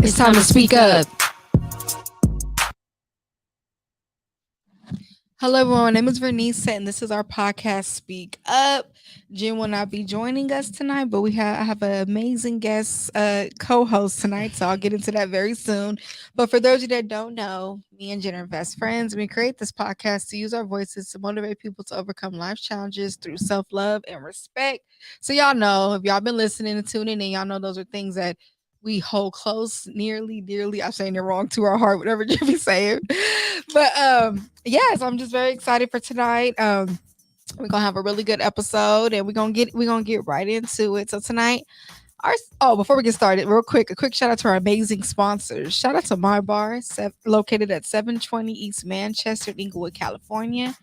It's time to speak up. Hello, everyone. My name is Vernice, and this is our podcast, Speak Up. Jen will not be joining us tonight, but I have an amazing guest co-host tonight, so I'll get into that very soon. But for those of you that don't know, me and Jen are best friends. We create this podcast to use our voices to motivate people to overcome life challenges through self-love and respect. So y'all know, if y'all been listening and tuning in, y'all know those are things that we hold close, nearly, dearly. I'm saying it wrong, to our heart, whatever Jimmy saying. But yes, I'm just very excited for tonight. We're gonna have a really good episode, and we're gonna get right into it. So tonight, before we get started, real quick, a quick shout out to our amazing sponsors. Shout out to My Bar, located at 720 East Manchester, Inglewood, California.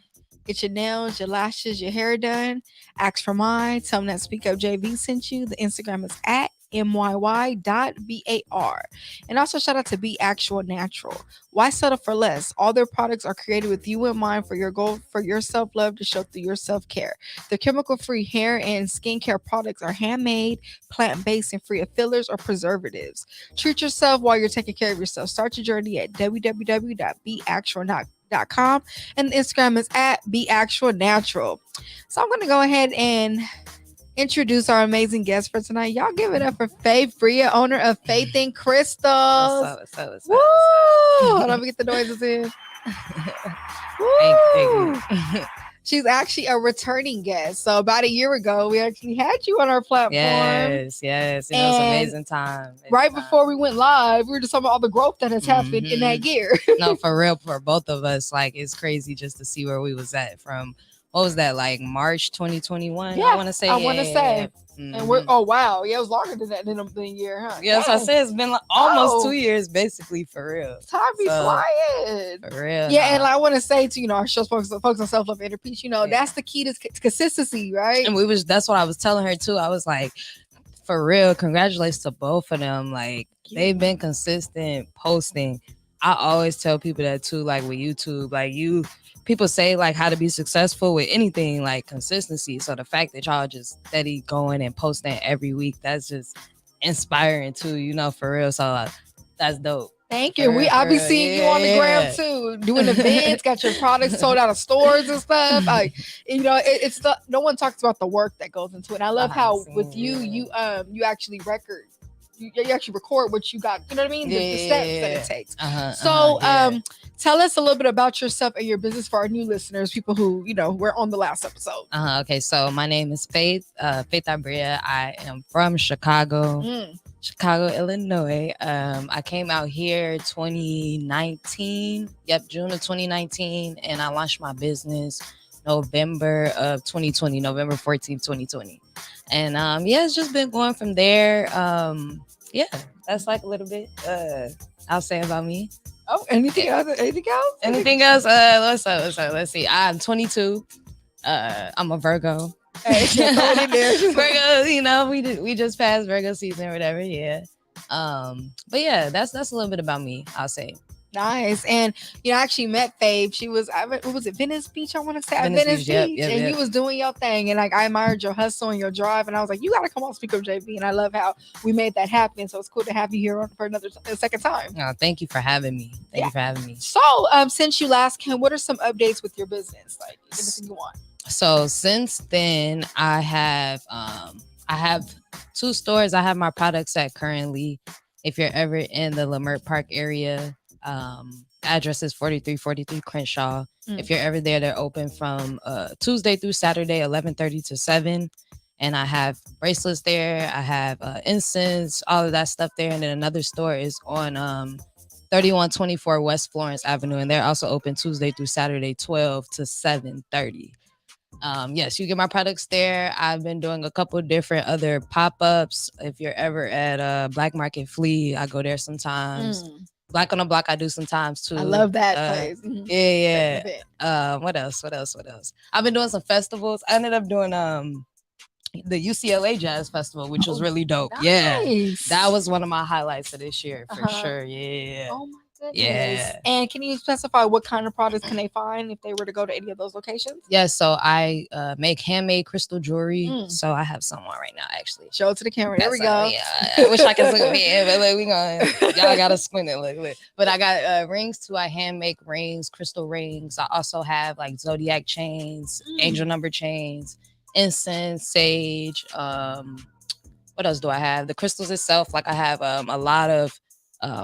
Get your nails, your lashes, your hair done. Ask for mine. Tell them that SpeakUpJV sent you. The Instagram is at myy.bar. And also shout out to Be Actual Natural. Why settle for less? All their products are created with you in mind for your goal, for your self-love to show through your self-care. The chemical-free hair and skincare products are handmade, plant-based, and free of fillers or preservatives. Treat yourself while you're taking care of yourself. Start your journey at www.beactual.com, and the Instagram is at beactualnatural. So I'm going to go ahead and introduce our amazing guest for tonight. Y'all give it up for Faith Bria, owner of Faith and Crystals. What's up? Woo! Hold on, we get the noises in. Thank you. She's actually a returning guest. So about a year ago, we actually had you on our platform. Yes. It was an amazing time. Before we went live, we were just talking about all the growth that has happened in that year. No, for real, for both of us, like, it's crazy just to see where we was at from. What was that, like March 2021? Yeah, I want to say. Mm-hmm. And we're it was longer than that in a year, huh? Yes, I said it's been like almost 2 years, basically, for real. Time be flying. For real. Yeah, and I want to say to our show focus on self-love inner peace. That's the key to consistency, right? And that's what I was telling her too. I was like, for real, congratulations to both of them. Like, they've been consistent posting. I always tell people that too, like with YouTube, like people say like how to be successful with anything, like consistency. So the fact that y'all just steady going and posting every week, that's just inspiring too, for real. So that's dope. Thank you. I'll be seeing you on the gram too, doing events, got your products sold out of stores and stuff. Like, it's no one talks about the work that goes into it. And I love how with you actually record. You actually record what you got, you know what I mean? The steps that it takes. Tell us a little bit about yourself and your business for our new listeners, people who, were on the last episode. Okay, so my name is Faith Abria. I am from Chicago, Illinois. I came out here 2019. June of 2019. And I launched my business November of 2020, November 14th, 2020. And it's just been going from there. That's like a little bit I'll say about me. Oh, anything else? Let's see. I'm 22. I'm a Virgo. Virgo, we just passed Virgo season or whatever. Yeah. But yeah, that's a little bit about me, I'll say. Nice. And I actually met Fabe. She was was it Venice Beach? I want to say Venice Beach. Yep, and you was doing your thing, and like I admired your hustle and your drive, and I was like, you got to come on SpeakUpJV. And I love how we made that happen. So it's cool to have you here for a second time. Oh, thank you for having me. Thank you for having me. So since you last came, what are some updates with your business? Like anything you want? So since then, I have 2 stores. I have my products at currently. If you're ever in the Leimert Park area. Address is 4343 Crenshaw. If you're ever there, they're open from Tuesday through Saturday, 11:30 to 7. And I have bracelets there. I have incense, all of that stuff there. And then another store is on 3124 West Florence Avenue, and they're also open Tuesday through Saturday, 12 to 7:30. Yes, you get my products there. I've been doing a couple different other pop-ups. If you're ever at Black Market Flea, I go there sometimes. Black on the Block, I do sometimes too. I love that place. Yeah. What else? I've been doing some festivals. I ended up doing the UCLA Jazz Festival, which was really dope. Nice. Yeah, that was one of my highlights of this year for sure. Yeah. Oh my Goodness. And can you specify what kind of products can they find if they were to go to any of those locations? Yeah, so I make handmade crystal jewelry. So I have some on right now, actually. Show it to the camera. There we go. Yeah, I wish I could look at me, but look, we going. Y'all gotta squint it. Look. But I got rings too. I hand make rings, crystal rings. I also have like zodiac chains, angel number chains, incense, sage. What else do I have? The crystals itself, like I have a lot of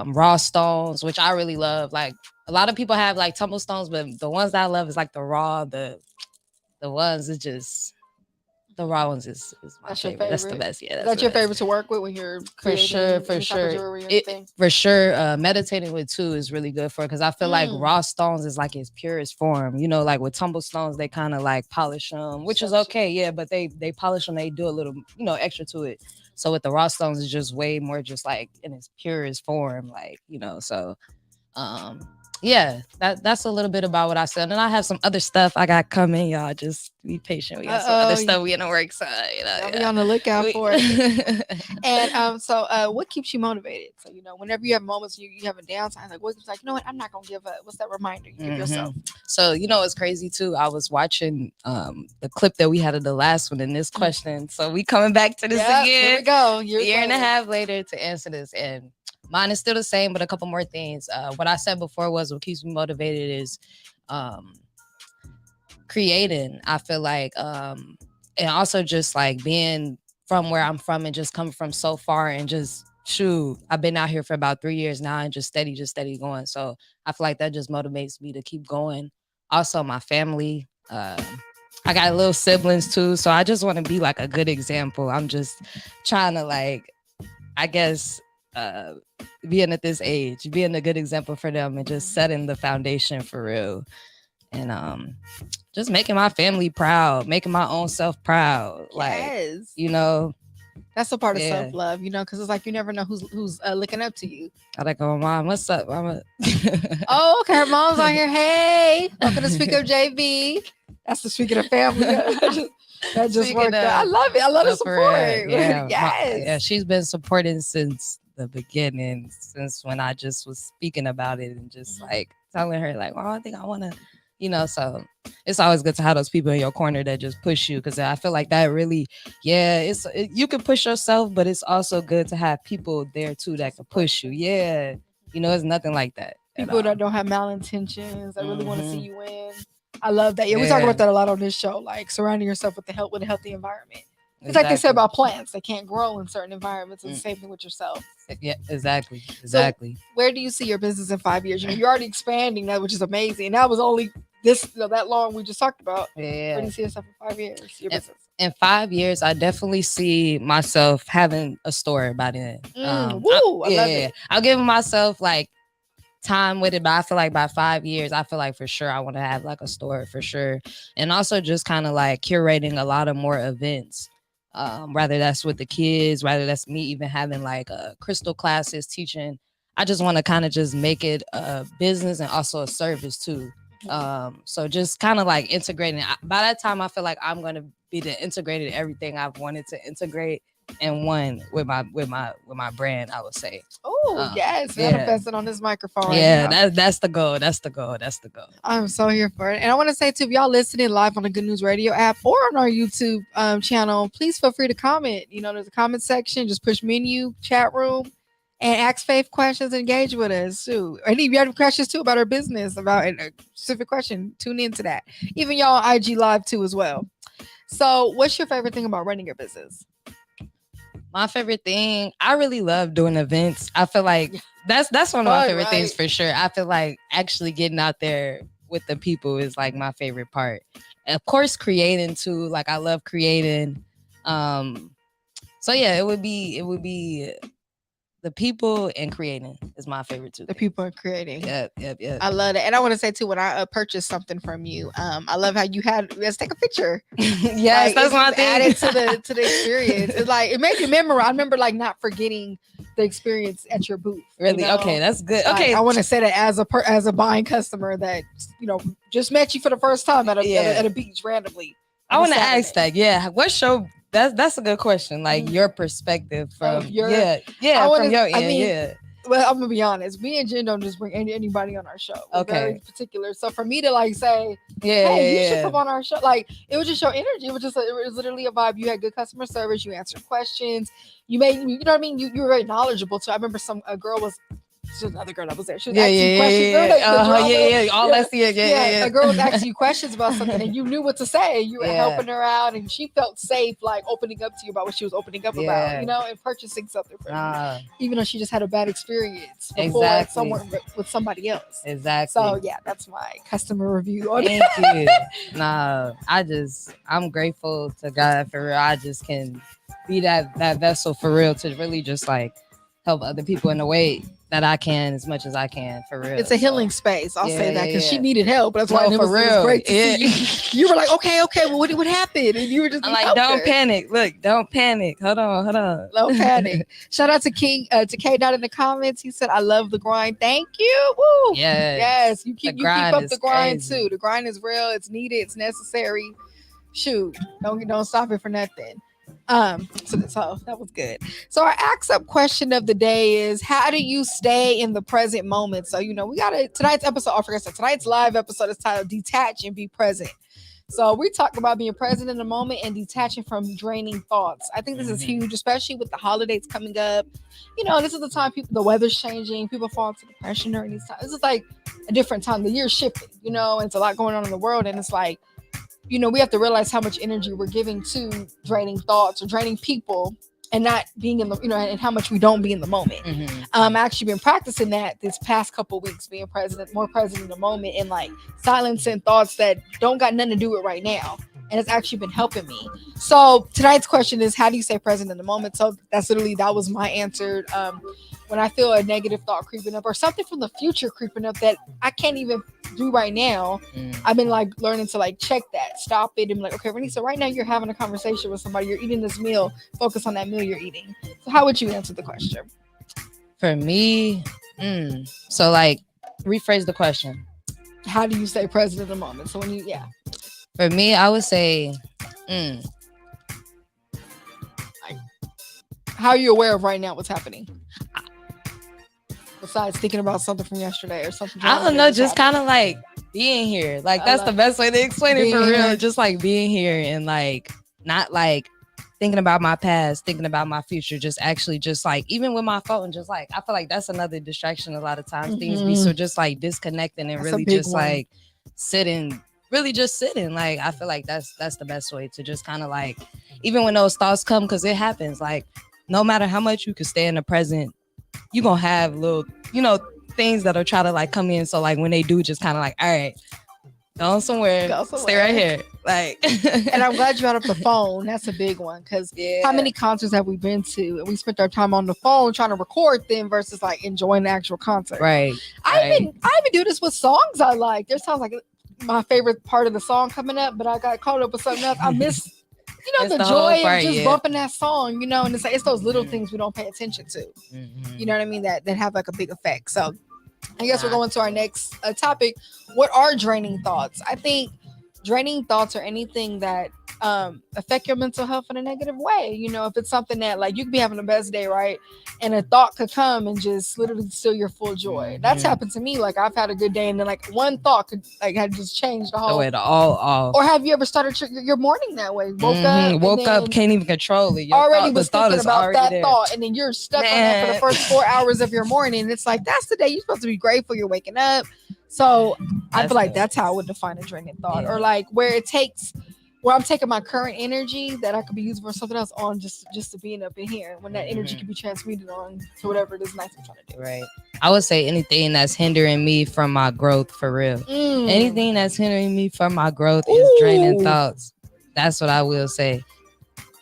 raw stones, which I really love. Like a lot of people have like tumble stones, but the ones that I love is like the raw, the ones that just the raw ones is my favorite. That's the best. Yeah, that's your favorite to work with when you're creating for sure. Meditating with too is really good for it because I feel like raw stones is like its purest form. You know, like with tumble stones, they kind of like polish them, which is okay. Yeah, but they polish them. They do a little, extra to it. So with the raw stones, it's just way more just like in its purest form, like, so yeah, that's a little bit about what I said. And I have some other stuff I got coming, y'all. Just be patient. We got some other stuff we in the works. Be on the lookout for it. And so what keeps you motivated? So, whenever you have moments you have a downtime, like what's like, you know what, I'm not gonna give up. What's that reminder you give yourself? So, it's crazy too. I was watching the clip that we had of the last one in this question. So we coming back to this again. Here we go. A year and a half later to answer this. And mine is still the same, but a couple more things. What I said before was what keeps me motivated is creating. I feel like, and also just like being from where I'm from and just coming from so far and just I've been out here for about 3 years now and just steady going. So I feel like that just motivates me to keep going. Also, my family. I got little siblings too, so I just want to be like a good example. I'm just trying to like, I guess, being at this age, being a good example for them and just setting the foundation for real. And just making my family proud, making my own self proud. Yes. Like, that's a part of self-love, because it's like you never know who's looking up to you. I like, oh, mom, what's up, mama? Oh, okay, her mom's on here. Hey, welcome to SpeakUpJV. That's the speaking of family. That just worked out. I love it. I love the support. Yeah. Yes. She's been supporting since the beginning, since when I just was speaking about it and just like telling her like, well, I think I want to, so it's always good to have those people in your corner that just push you. Cause I feel like that really, you can push yourself, but it's also good to have people there too that can push you. Yeah. It's nothing like that. People that don't have malintentions, that really want to see you win. I love that. Yeah, we talk about that a lot on this show, like surrounding yourself with a healthy environment. It's like they say about plants. They can't grow in certain environments. It's the same thing with yourself. Yeah, exactly. So where do you see your business in 5 years? You're already expanding that, which is amazing. And that was only that long we just talked about. Yeah. Where do you see yourself in 5 years? Your business? In 5 years, I definitely see myself having a store by then. I love it. I'll give myself like time with it, but I feel like by 5 years, I feel like for sure I want to have like a store for sure. And also just kind of like curating a lot of more events. Rather that's with the kids, rather that's me even having like crystal classes, teaching. I just want to kind of just make it a business and also a service too. So just kind of like integrating. By that time, I feel like I'm going to be the integrated everything I've wanted to integrate in one with my brand, I would say. Oh, yes. Manifesting on this microphone. Yeah, that's the goal. That's the goal. I'm so here for it. And I want to say too, if y'all listening live on the Good News Radio app or on our YouTube channel, please feel free to comment. There's a comment section. Just push menu, chat room, and ask Faith questions. Engage with us too. And if you have questions too about our business, about a specific question, tune into that. Even y'all on IG Live too as well. So what's your favorite thing about running your business? My favorite thing, I really love doing events. I feel like that's one of my favorite things for sure. I feel like actually getting out there with the people is like my favorite part. And of course, creating too. Like I love creating. So yeah, it would be the people and creating is my favorite too. The people and creating. Yep. I love it. And I want to say too, when I purchased something from you, I love how you had, let's take a picture. Yes, that's one thing. Added to the experience. It's like, it made me memorable. I remember like not forgetting the experience at your booth. Really? Okay, that's good. Like, okay. I want to say that as a buying customer that, just met you for the first time at a beach randomly. I want to ask that. Yeah. What's your That's a good question. Like your perspective from from your end. well, I'm gonna be honest. Me and Jen don't just bring anybody on our show. We're very Okay. particular. So for me to like say, Yeah, "Hey, you yeah, should yeah. come on our show," like it was just your energy. It was literally a vibe. You had good customer service. You answered questions. You know what I mean. You were very knowledgeable. So I remember a girl was. She was another girl that was there. She was Yeah, asking yeah, you yeah, questions. yeah, Remember yeah. the Uh-huh, drama? yeah, yeah. All Yeah, that's yeah, yeah, yeah. yeah, A girl was asking you questions about something, and you knew what to say. You were yeah. helping her out, and she felt safe, like opening up to you about what she was opening up about. Yeah. And purchasing something from you Nah, even though she just had a bad experience before at exactly. someone with somebody else. Exactly. So yeah, that's my customer review on Thank you. Nah, I'm grateful to God for real. I just can be that vessel for real to really just like help other people in the way that I can as much as I can for real. It's a healing space. I'll say Yeah, that because yeah, she yeah. needed help. That's why No, it for was real. great to Yeah. see you. You were like, okay, well, what happened? And you were just I'm you like, helped don't her. panic. Look, don't panic. Hold on. No panic. Shout out to K Dot in the comments. He said, "I love the grind. Thank you." Woo. Yes. You keep up the grind crazy. too. The grind is real. It's needed. It's necessary. Shoot, don't stop it for nothing. So that was good. So our ask up question of the day is, how do you stay in the present moment? So we got tonight's episode. I forgot tonight's live episode is titled "Detach and Be Present." So we talk about being present in the moment and detaching from draining thoughts. I think this is huge, especially with the holidays coming up. This is the time the weather's changing, people fall into depression during these times. This is like a different time. The year's shifting, and it's a lot going on in the world, and it's like we have to realize how much energy we're giving to draining thoughts or draining people and not being in the, and how much we don't be in the moment. I've actually been practicing that this past couple weeks, being more present in the moment and like silencing thoughts that don't got nothing to do with right now. And it's actually been helping me. So tonight's question is, how do you stay present in the moment? So that was my answer. When I feel a negative thought creeping up or something from the future creeping up that I can't even do right now, I've been like learning to like check that, stop it, and be like, okay, Renee, so right now you're having a conversation with somebody, you're eating this meal, focus on that meal you're eating. So how would you answer the question? For me, so like rephrase the question. How do you stay present in the moment? So For me, I would say, how are you aware of right now what's happening? Besides thinking about something from yesterday or something. I don't know, just kind of like being here. Like that's the best way to explain it for real. Just like being here and like not like thinking about my past, thinking about my future, just actually just like even with my phone, just like I feel like that's another distraction a lot of times. Things be so just like disconnecting and really just like sitting, really just sitting. Like I feel like that's the best way to just kind of like, even when those thoughts come, because it happens, like no matter how much you can stay in the present, you're gonna have little, things that'll try to like come in. So like when they do, just kind of like, all right, go somewhere, stay right here. Like, and I'm glad you brought up the phone. That's a big one, because how many concerts have we been to and we spent our time on the phone trying to record them versus like enjoying the actual concert? Right. I even do this with songs I like. There's times like my favorite part of the song coming up, but I got caught up with something else. I miss the joy of just bumping that song, and it's those little things we don't pay attention to. You know what I mean? That have like a big effect. So I guess we're going to our next topic. What are draining thoughts? I think draining thoughts are anything that affect your mental health in a negative way. If it's something that like you could be having the best day, right? And a thought could come and just literally steal your full joy. That's happened to me. Like I've had a good day and then like one thought could like had just changed the whole. It all off. Or have you ever started your morning that way? Woke up, can't even control it. Was thinking about that thought, and then you're stuck on that for the first 4 hours of your morning. It's like that's the day you're supposed to be grateful you're waking up. So I feel like that's how I would define a draining thought, or like where I'm taking my current energy that I could be using for something else on just to being up in here, when that energy can be transmuted on to whatever it is nice I'm trying to do. Right. I would say anything that's hindering me from my growth, for real. Anything that's hindering me from my growth is draining thoughts. That's what I will say.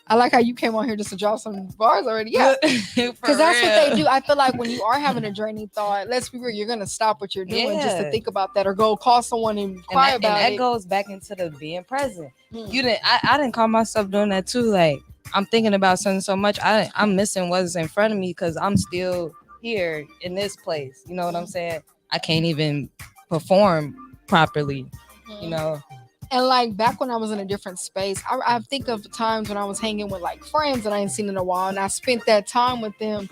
I like how you came on here just to drop some bars already. Yeah. Because that's what they do. I feel like when you are having a draining thought, let's be real, you're going to stop what you're doing just to think about that, or go call someone and cry about it. And that goes back into the being present. I didn't call myself doing that too. Like I'm thinking about something so much. I'm missing what's in front of me because I'm still here in this place. You know what I'm saying? I can't even perform properly, And like back when I was in a different space, I think of times when I was hanging with like friends that I ain't seen in a while, and I spent that time with them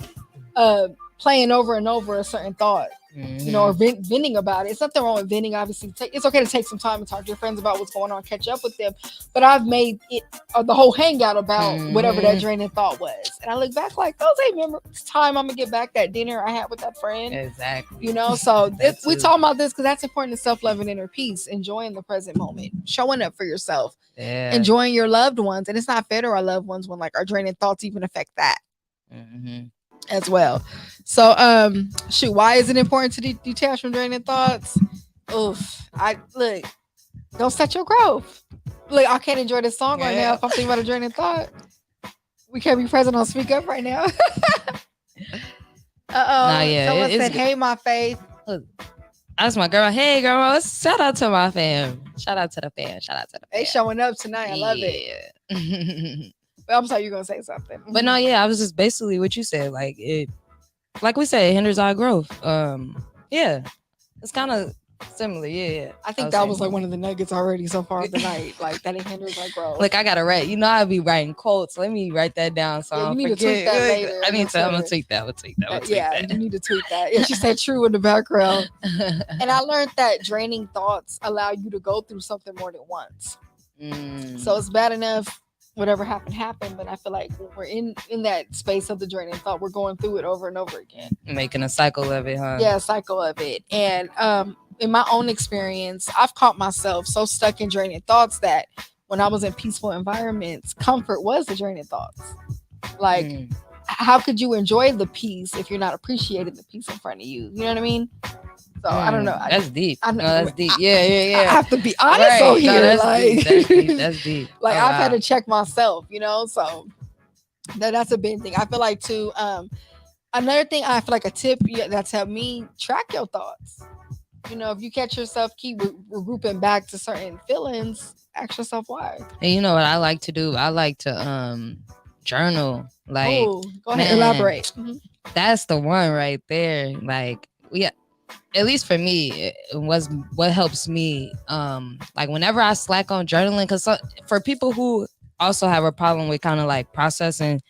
playing over and over a certain thought, or venting about it. It's nothing wrong with venting. Obviously, it's okay to take some time and talk to your friends about what's going on, catch up with them. But I've made it the whole hangout about whatever that draining thought was, and I look back like, oh, hey, remember this time I'm gonna get back that dinner I had with that friend. Exactly. So we talking about this because that's important to self-love and inner peace, enjoying the present moment, showing up for yourself, enjoying your loved ones, and it's not fair to our loved ones when like our draining thoughts even affect that. As well. So shoot, why is it important to detach from draining thoughts? Don't set your growth. Look, I can't enjoy this song right now if I'm thinking about a draining thought. We can't be present on Speak Up right now. Someone said, hey, my faith. Look, that's my girl. Hey, girl. Shout out to my fam. Shout out to the fam. They showing up tonight. I love it. I'm sorry, you're gonna say something. But no, I was just basically what you said. Like we said, it hinders our growth. It's kind of similar. I think that was like one of the nuggets already so far of the night. Like that it hinders our growth. Like I gotta write. I'll be writing quotes. Let me write that down. So you need to tweet that later. I'm gonna tweet that. You need to tweet that. Yeah, she said true in the background. And I learned that draining thoughts allow you to go through something more than once. So it's bad enough. Whatever happened, but I feel like when we're in that space of the draining thought, we're going through it over and over again, making a cycle of it, huh? Yeah, a cycle of it. And in my own experience, I've caught myself so stuck in draining thoughts that when I was in peaceful environments, comfort was the draining thoughts. Like, how could you enjoy the peace if you're not appreciating the peace in front of you? You know what I mean? So I don't know. That's deep. That's deep. Yeah. I have to be honest on here. That's deep. Like I've had to check myself, So that's a big thing. I feel like too. Another thing, I feel like a tip that's helped me track your thoughts. If you catch yourself keep regrouping back to certain feelings, ask yourself why. And you know what I like to do? I like to journal. Like, go ahead, elaborate. That's the one right there. Like at least for me, what helps me, like whenever I slack on journaling, because for people who also have a problem with kind of like processing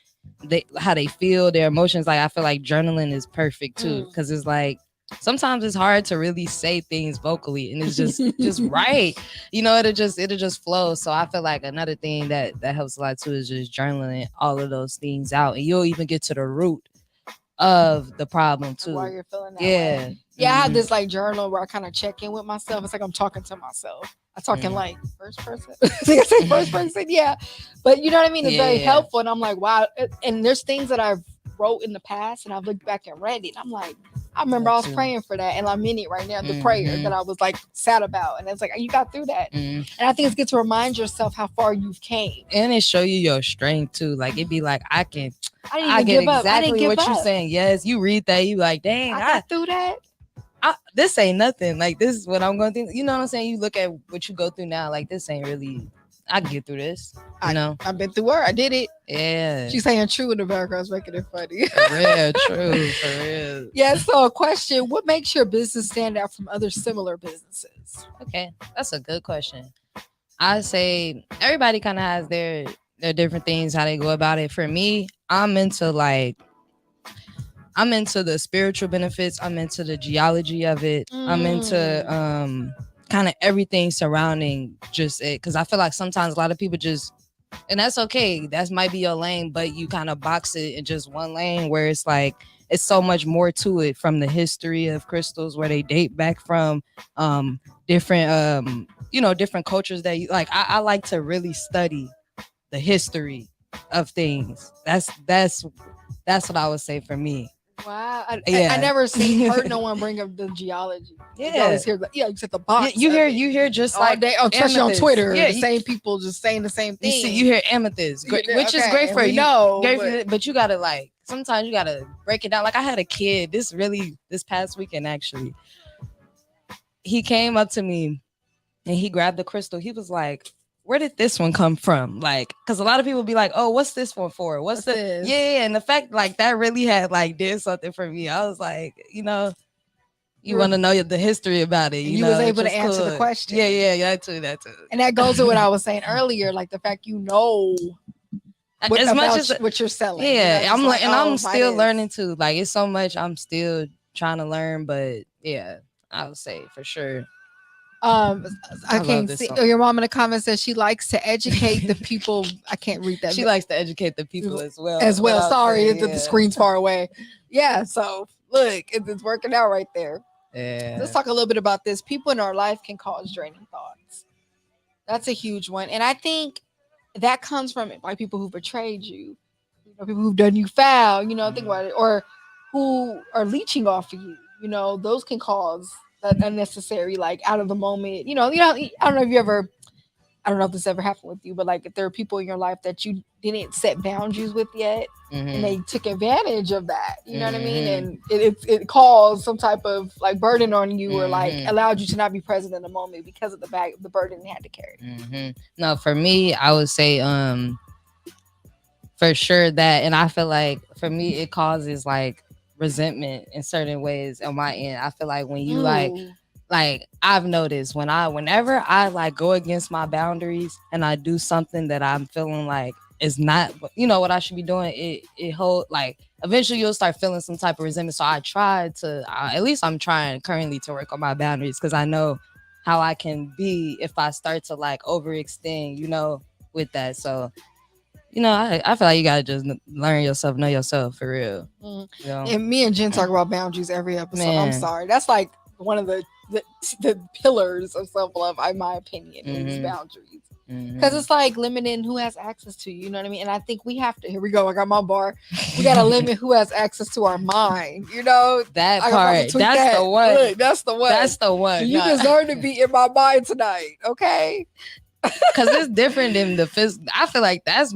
how they feel, their emotions, like I feel like journaling is perfect too, because it's like sometimes it's hard to really say things vocally, and it's just right, it'll just flow. So I feel like another thing that helps a lot too is just journaling all of those things out, and you'll even get to the root of the problem too. While you're feeling that way. I have this like journal where I kind of check in with myself. It's like I'm talking to myself. I talk in like first person. I think I say first person. Yeah, but you know what I mean. It's very helpful, and I'm like, wow. And there's things that I've wrote in the past, and I've looked back and read it. And I'm like, I remember I was praying for that, and I'm in it right now. The prayer that I was like sad about, and it's like you got through that. And I think it's good to remind yourself how far you've came, and it show you your strength too. Like it'd be like I get exactly what you're saying. Yes, you read that, you like, dang, I got through that. This ain't nothing. Like this is what I'm going through. You know what I'm saying? You look at what you go through now. Like this ain't really. I can get through this. I've been through her. I did it. Yeah. She's saying true in the background, making it funny. For real, true, for real. Yeah. So, a question: what makes your business stand out from other similar businesses? Okay, that's a good question. I say everybody kind of has their different things how they go about it. For me, I'm into the spiritual benefits. I'm into the geology of it. I'm into kind of everything surrounding just it, because I feel like sometimes a lot of people just, and that's okay, that might be your lane, but you kind of box it in just one lane where it's like it's so much more to it, from the history of crystals where they date back from different different cultures that you like. I like to really study the history of things. That's what I would say for me. Wow, I never heard no one bring up the geology. Yeah, you always hear you said the box. You hear just all like day, especially on Twitter. The same people just saying the same thing. You hear amethyst, which is great for you. But you gotta sometimes you gotta break it down. Like I had a kid this past weekend actually. He came up to me and he grabbed the crystal. He was like, where did this one come from? Like, because a lot of people be like, oh, what's this one for? What's this? Yeah, and the fact like that really had did something for me. I was like, you want to know the history about it. You was able to answer the question. Yeah, that too. And that goes to what I was saying earlier, like the fact as much as what you're selling. yeah, I'm like, and I'm still this. learning too. Like it's so much I'm still trying to learn, but yeah, I would say for sure. I love can't this see. song. Oh, your mom in the comments says she likes to educate the people. I can't read that. She likes to educate the people as well. As well. Sorry, saying, the screen's far away. Yeah, so look, it's working out right there. Yeah. Let's talk a little bit about this. People in our life can cause draining thoughts. That's a huge one, and I think that comes from like people who betrayed you, people who've done you foul. Think about it, or who are leeching off of you. Those can cause that unnecessary, like out of the moment. I don't know if you ever. I don't know if this ever happened with you, but like if there are people in your life that you didn't set boundaries with yet, and they took advantage of that, you know what I mean, and it caused some type of like burden on you, or like allowed you to not be present in the moment because of the burden they had to carry. No, for me, I would say for sure that, and I feel like for me it causes like resentment in certain ways on my end. I feel like when you like I've noticed whenever I like go against my boundaries and I do something that I'm feeling like is not what I should be doing, it hold like eventually you'll start feeling some type of resentment. So I try to at least I'm trying currently to work on my boundaries, because I know how I can be if I start to like overextend with that. So I feel like you gotta just learn yourself, know yourself for real. And me and Jen talk about boundaries every episode. I'm sorry, that's like one of the pillars of self-love, in my opinion, is boundaries. Because it's like limiting who has access to you, you know what I mean? And I think we have to, here we go, I got my bar, we got to limit who has access to our mind, that part, that's the one. Look, that's the one. You deserve to be in my mind tonight, okay? Because it's different than the physical. I feel like that's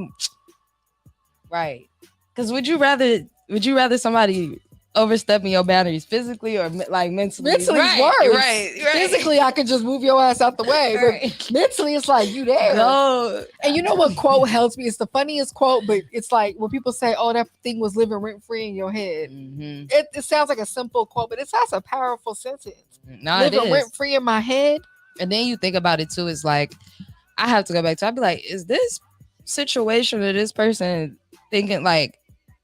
right. Because would you rather somebody overstepping your boundaries physically or like mentally? Mentally is worse. Right. Physically, I could just move your ass out the way. But mentally, it's like you there. No. And you know what quote helps me? It's the funniest quote, but it's like when people say, "Oh, that thing was living rent free in your head." It sounds like a simple quote, but it's a powerful sentence. No, living rent free in my head. And then you think about it too. It's like I have to go back to. I'd be like, is this situation or this person thinking like?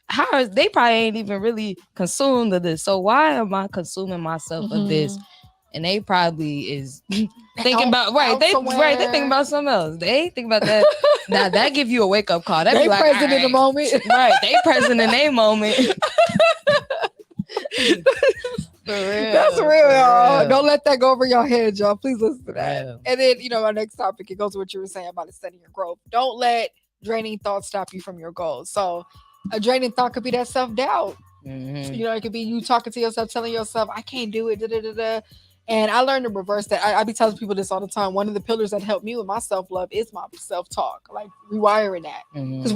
How they probably ain't even really consumed of this, so why am I consuming myself of this? And they probably is thinking about they thinking about something else. They ain't thinking about that. Now that give you a wake up call. That they be like present in the moment, right? They present in their moment. That's real, y'all. Don't let that go over your head, y'all. Please listen to that. And then our next topic, it goes to what you were saying about extending your growth. Don't let draining thoughts stop you from your goals. So a draining thought could be that self-doubt. It could be you talking to yourself, telling yourself, I can't do it. And I learned to reverse that. I be telling people this all the time. One of the pillars that helped me with my self-love is my self-talk, like rewiring that. Because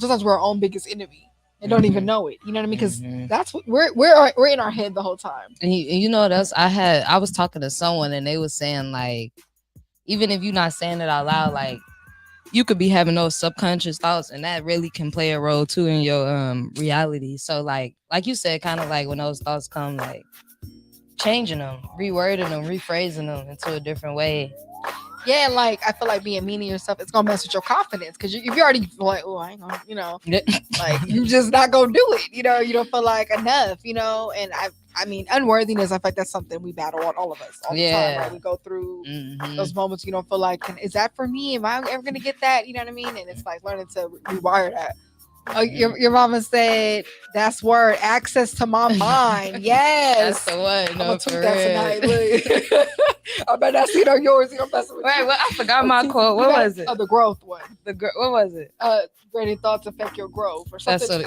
sometimes we're our own biggest enemy and don't even know it. You know what I mean? Because that's what we're in our head the whole time. And you know what else? I was talking to someone and they was saying like, even if you're not saying it out loud, like you could be having those subconscious thoughts, and that really can play a role too in your reality. So like you said, kind of like when those thoughts come, like changing them, rewording them, rephrasing them into a different way. Yeah, like I feel like being mean to yourself, it's gonna mess with your confidence, because if you already feel like, oh, I ain't gonna, like you just not gonna do it. You don't feel like enough. And I mean, unworthiness. I feel like that's something we battle on, all of us, all the time. Right? We go through those moments you don't feel like, is that for me? Am I ever gonna get that? You know what I mean? And it's like learning to rewire that. Your mama said that's word, access to my mind. Yes, that's the one. No, I'm gonna tweet that tonight. Look. I bet I see it on yours. You don't mess with right. Well, I forgot my quote. What was it? The growth one. What was it? Draining thoughts affect your growth, or something.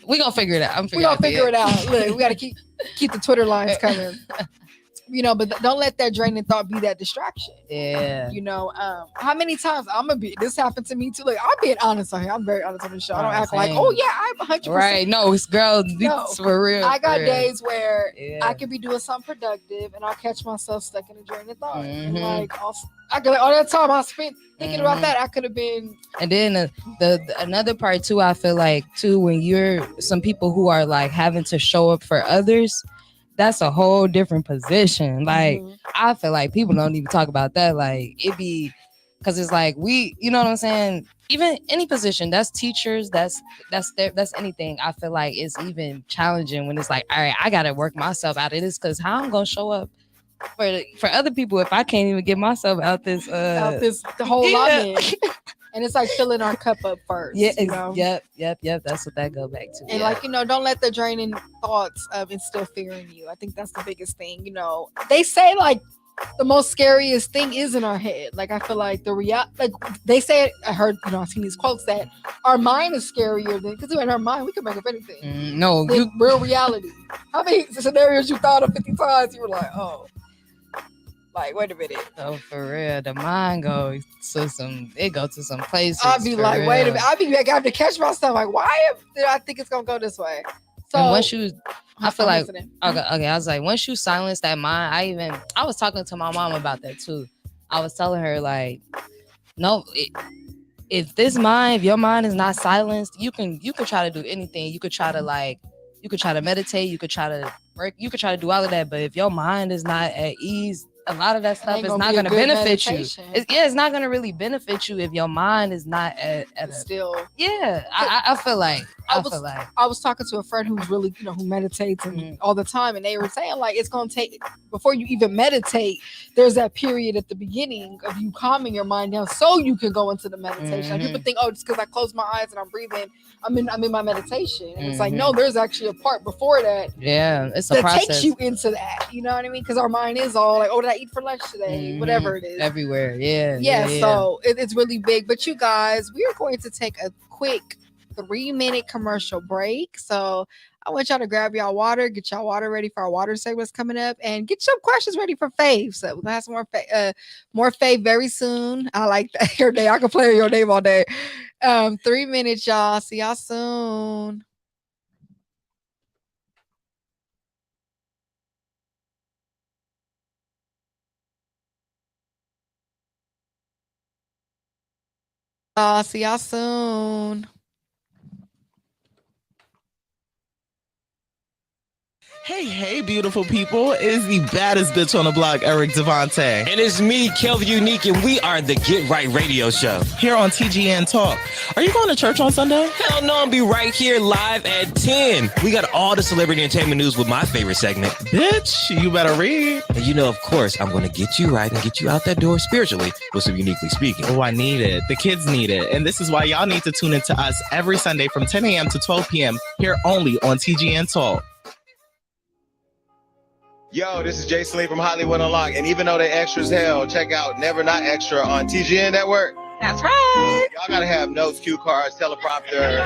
We gonna figure it out. We gonna figure it out. Look, we gotta keep the Twitter lines coming. But don't let that draining thought be that distraction. Yeah. How many times this happened to me too. Like, I'm being honest on here. I'm very honest on the show. I don't act like, oh yeah, I'm 100%. Right. No, it's girl. No, it's for real. I got days where I could be doing something productive and I'll catch myself stuck in a draining thought. And like, all that time I spent thinking about that, I could have been. And then the another part too, I feel like too, when you're some people who are like having to show up for others, that's a whole different position. Like I feel like people don't even talk about that. Like it be Because it's like you know what I'm saying? Even any position, that's teachers, that's anything. I feel like it's even challenging when it's like, all right, I gotta work myself out of this, because how I'm gonna show up for other people if I can't even get myself out this the whole allotment. And it's like filling our cup up first. Yeah, Yep. That's what that go back to. And like, don't let the draining thoughts instill fear in you. I think that's the biggest thing. They say like the most scariest thing is in our head. Like I feel like like they say, I heard, I've seen these quotes that our mind is scarier than, because in our mind we can make up anything. No, real reality. How many scenarios you thought of 50 times? You were like, oh. Like, wait a minute. Oh, for real. The mind goes to some places. I'd be like, real. Wait a minute. I'd be like, I have to catch myself. Like, why did I think it's going to go this way? So, and once I feel like, listening. okay. I was like, once you silence that mind, I was talking to my mom about that too. I was telling her like, no, if your mind is not silenced, you can try to do anything. You could try to meditate. You could try to work. You could try to do all of that. But if your mind is not at ease, a lot of that stuff is not going to benefit you. It's not going to really benefit you if your mind is not at still. Yeah, I feel like I was talking to a friend who's really, who meditates and all the time, and they were saying like it's going to take, before you even meditate, there's that period at the beginning of you calming your mind down so you can go into the meditation. Like, people think, oh, just because I close my eyes and I'm breathing, I'm in my meditation. And it's like, no, there's actually a part before that. Yeah, it's a process. Takes you into that. You know what I mean? Because our mind is all like, oh, did I eat for lunch today? Whatever it is. Everywhere. Yeah. So it's really big. But you guys, we are going to take a quick 3-minute commercial break. So I want y'all to grab y'all water, get y'all water ready for our water segments coming up, and get your questions ready for Fave. So we're gonna have some more Fave very soon. I like that. Your day, I can play your name all day. 3 minutes, y'all. See y'all soon. See y'all soon. Hey, beautiful people. It is the baddest bitch on the block, Eric Devante. And it's me, Kelvin Unique, and we are the Get Right Radio Show. Here on TGN Talk. Are you going to church on Sunday? Hell no, I'll be right here live at 10. We got all the celebrity entertainment news with my favorite segment. Bitch, you better read. And of course, I'm going to get you right and get you out that door spiritually with some Uniquely Speaking. Oh, I need it. The kids need it. And this is why y'all need to tune into us every Sunday from 10 a.m. to 12 p.m. here only on TGN Talk. Yo, this is Jason Lee from Hollywood Unlocked, and even though they extra as hell, check out Never Not Extra on TGN Network. That's right. Y'all gotta have notes, cue cards, teleprompter.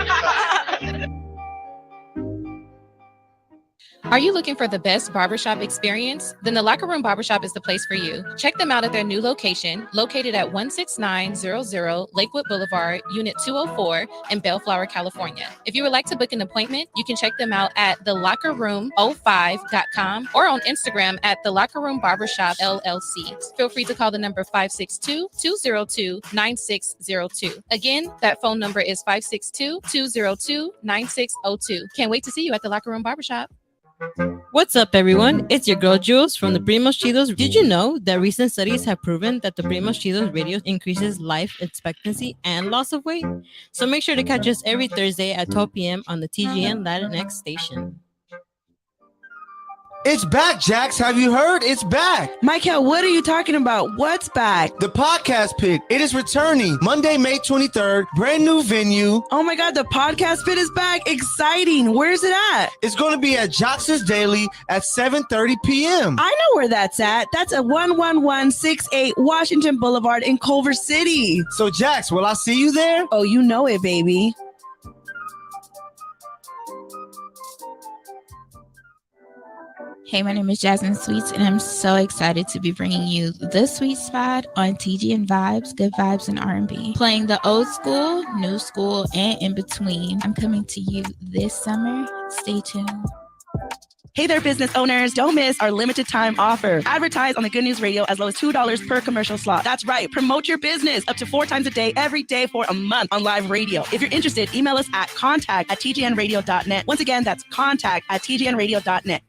Are you looking for the best barbershop experience? Then the Locker Room Barbershop is the place for you. Check them out at their new location, located at 16900 Lakewood Boulevard, Unit 204 in Bellflower, California. If you would like to book an appointment, you can check them out at thelockerroom05.com or on Instagram at The Locker Room Barbershop LLC. Feel free to call the number 562-202-9602. Again, that phone number is 562-202-9602. Can't wait to see you at the Locker Room Barbershop. What's up, everyone? It's your girl Jules from the Primos Chidos. Did you know that recent studies have proven that the Primos Chidos radio increases life expectancy and loss of weight? So make sure to catch us every Thursday at 12 p.m. on the TGN Latinx station. It's back, Jax. Have you heard? It's back. Michael, what are you talking about? What's back? The podcast pick. It is returning Monday, May 23rd. Brand new venue. Oh my God, the podcast pit is back. Exciting. Where's it at? It's going to be at Jax's Daily at 7:30 p.m. I know where that's at. That's at 11168 Washington Boulevard in Culver City. So, Jax, will I see you there? Oh, you know it, baby. Hey, my name is Jasmine Sweets, and I'm so excited to be bringing you The Sweet Spot on TGN Vibes, Good Vibes, and R&B. Playing the old school, new school, and in between. I'm coming to you this summer. Stay tuned. Hey there, business owners. Don't miss our limited time offer. Advertise on the Good News Radio as low as $2 per commercial slot. That's right. Promote your business up to 4 times a day, every day for a month on live radio. If you're interested, email us at contact@tgnradio.net. Once again, that's contact@tgnradio.net.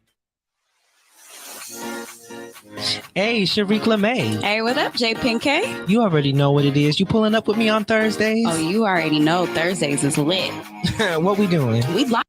Hey, Shariq LeMay. Hey, what up, J Pink K? You already know what it is. You pulling up with me on Thursdays? Oh, you already know Thursdays is lit. What we doing? We live.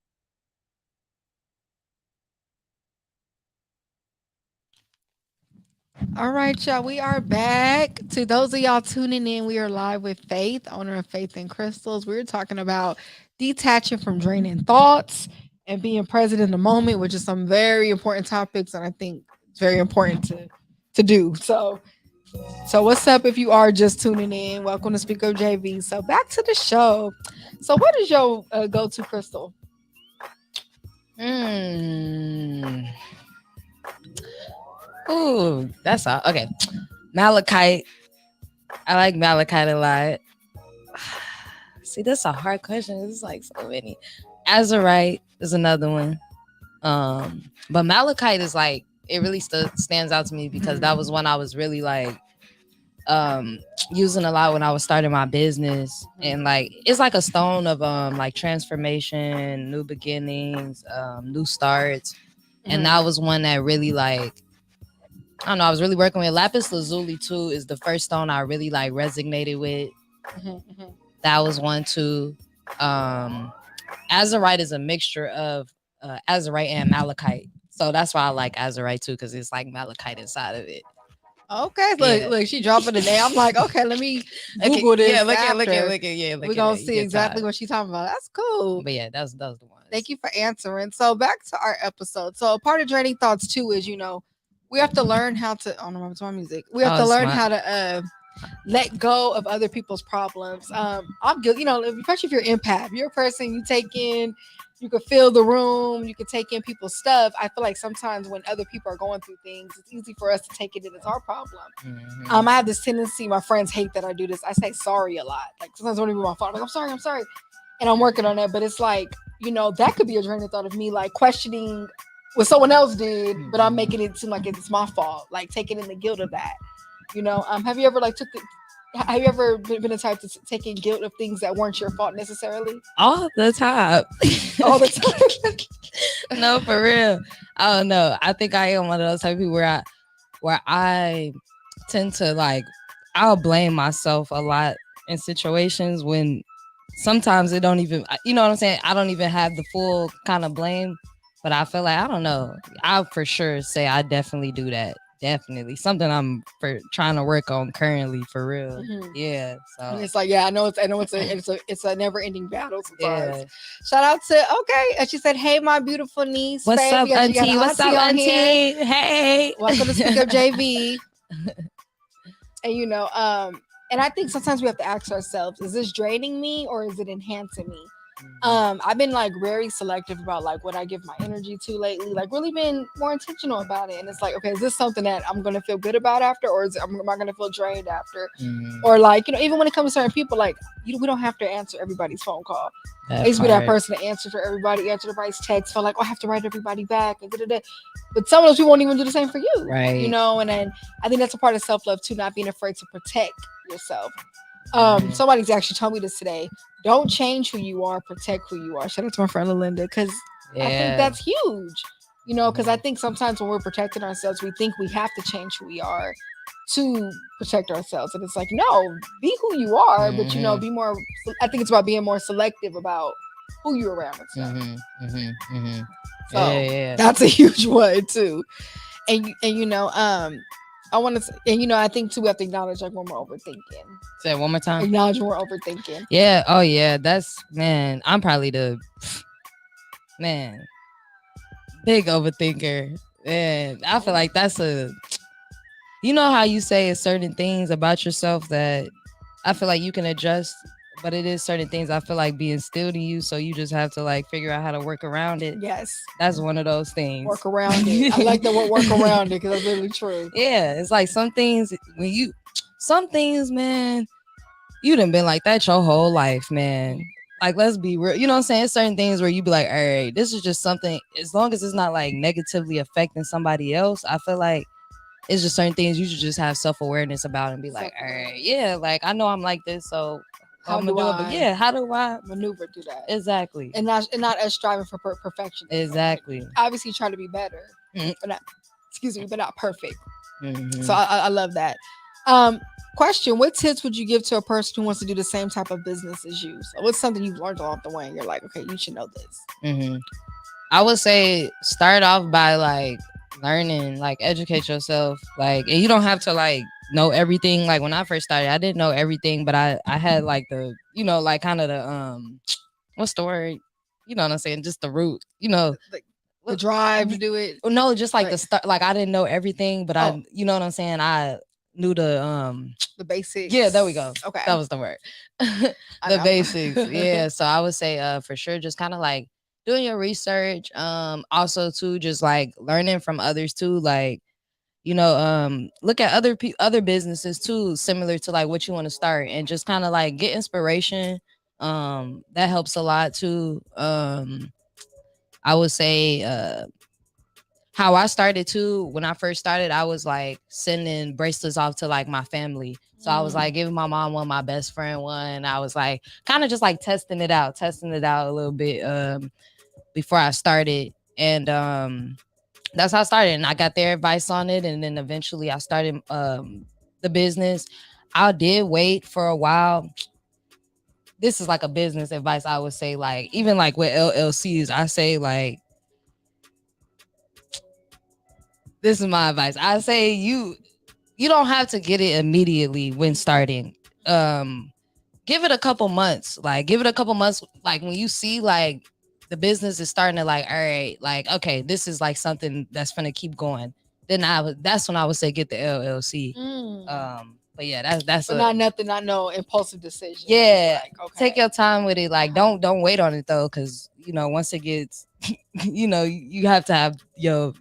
All right, y'all. We are back. To those of y'all tuning in, we are live with Faith, owner of Faith and Crystals. We're talking about detaching from draining thoughts and being present in the moment, which is some very important topics, and I think it's very important to do. So what's up if you are just tuning in? Welcome to SpeakUpJV. So back to the show. So what is your go-to crystal? Ooh, that's all. Okay. Malachite. I like malachite a lot. See, that's a hard question. It's like so many. Azurite is another one. But malachite is like, it really stands out to me because that was one I was really like using a lot when I was starting my business. And like it's like a stone of like transformation, new beginnings, new starts. And that was one that really like, I don't know, I was really working with. Lapis lazuli too is the first stone I really like resonated with. That was one too. Azurite is a mixture of azurite and malachite, so that's why I like azurite too, because it's like malachite inside of it. Okay, look, she dropping the name. I'm like, okay, let me Google this. Yeah, look after. at. Yeah, we're gonna see exactly what she's talking about. That's cool. But yeah, that's the one. Thank you for answering. So back to our episode. So a part of draining thoughts too is, we have to learn how to. Oh no, it's my music. We have to learn how to let go of other people's problems. I'm good. Especially if you're empath, you're a person you take in. You can feel the room. You can take in people's stuff. I feel like sometimes when other people are going through things, it's easy for us to take it in as our problem. I have this tendency. My friends hate that I do this. I say sorry a lot. Like sometimes when it be my fault, I'm like, I'm sorry, and I'm working on that. But it's like, that could be a draining thought of me, like questioning what someone else did, but I'm making it seem like it's my fault, like taking in the guilt of that. Have you ever have you ever been the type to take in guilt of things that weren't your fault necessarily? All the time. All the time. No, for real. I don't know. I think I am one of those type of people where I tend to like, I'll blame myself a lot in situations when sometimes it don't even, you know what I'm saying? I don't even have the full kind of blame, but I feel like, I don't know. I'll for sure say I definitely do that. Definitely something I'm trying to work on currently, for real. Yeah. So and it's like, I know it's a never ending battle sometimes. Yeah. Shout out to and she said, "Hey, my beautiful niece. What's up, auntie? What's up, auntie? Hey, welcome to SpeakUpJV." And and I think sometimes we have to ask ourselves, is this draining me or is it enhancing me? I've been like very selective about like what I give my energy to lately, like really been more intentional about it. And it's like, okay, is this something that I'm gonna feel good about after, or am I gonna feel drained after? Or like, even when it comes to certain people, like we don't have to answer everybody's phone call. I used to be that person to answer for everybody, answer everybody's text, felt like, I have to write everybody back and da-da-da. But some of those people won't even do the same for you, right? And then I think that's a part of self-love too, not being afraid to protect yourself. Somebody's actually told me this today. Don't change who you are, protect who you are. Shout out to my friend Linda, because I think that's huge. Because I think sometimes when we're protecting ourselves, we think we have to change who we are to protect ourselves. And it's like, no, be who you are, but be more. I think it's about being more selective about who you're around and stuff. So that's a huge one too. And I want to, I think too, we have to acknowledge like when we're overthinking. Say it one more time. Acknowledge when we're overthinking. Yeah. Oh yeah. That's, I'm probably the big overthinker. And I feel like that's how you say certain things about yourself that I feel like you can adjust, but it is certain things I feel like be instilled in you. So you just have to like figure out how to work around it. Yes. That's one of those things. Work around it. I like the word work around it because that's really true. Yeah. It's like some things, man, you done been like that your whole life, man. Like, let's be real. You know what I'm saying? Certain things where you be like, all right, this is just something, as long as it's not like negatively affecting somebody else, I feel like it's just certain things you should just have self-awareness about and be like, all right, yeah, like I know I'm like this, so how do I maneuver through that? Exactly. And not us striving for perfection. Exactly. Like, obviously try to be better, but not perfect. So I love that. Question: what tips would you give to a person who wants to do the same type of business as you? So what's something you've learned along the way and you're like, okay, you should know this? I would say start off by like learning, like educate yourself, like, and you don't have to like know everything. Like when I first started, I didn't know everything, but I had like the, you know, like kind of the what's the word, you know what I'm saying, just the root, you know, the drive to do it. No, just like the start. Like I didn't know everything, but I, you know what I'm saying, I knew the basics. Yeah, there we go. Okay, that was the word. The basics. Yeah, so I would say for sure just kind of like doing your research, also too just like learning from others too, like, you know, look at other businesses too similar to like what you want to start, and just kind of like get inspiration. That helps a lot too. I would say how I started too, when I first started, I was like sending bracelets off to like my family. So I was like giving my mom one, my best friend one. I was like kind of just like testing it out a little bit before I started. And that's how I started. And I got their advice on it. And then eventually I started the business. I did wait for a while. This is like a business advice I would say, like even like with LLCs, I say like, this is my advice. I say you don't have to get it immediately when starting. Give it a couple months. Like give it a couple months. Like when you see like the business is starting to like, all right, like, okay, this is like something that's gonna keep going. Then that's when I would say get the LLC. But yeah, that's not no impulsive decision. Yeah, like, okay. Take your time with it. Like don't wait on it though, because you know once it gets, you know, you have to have your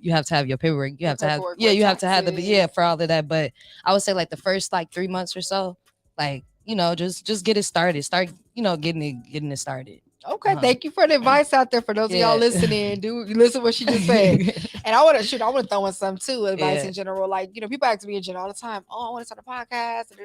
paperwork. You have to have for all of that. But I would say like the first like 3 months or so, like, you know, just get it started. Start, you know, getting it started. Okay, thank you for the advice out there for those of y'all listening. Do you listen to what she just said? And I want to throw in some too, advice in general. Like, you know, people ask me in general all the time, oh, I want to start a podcast.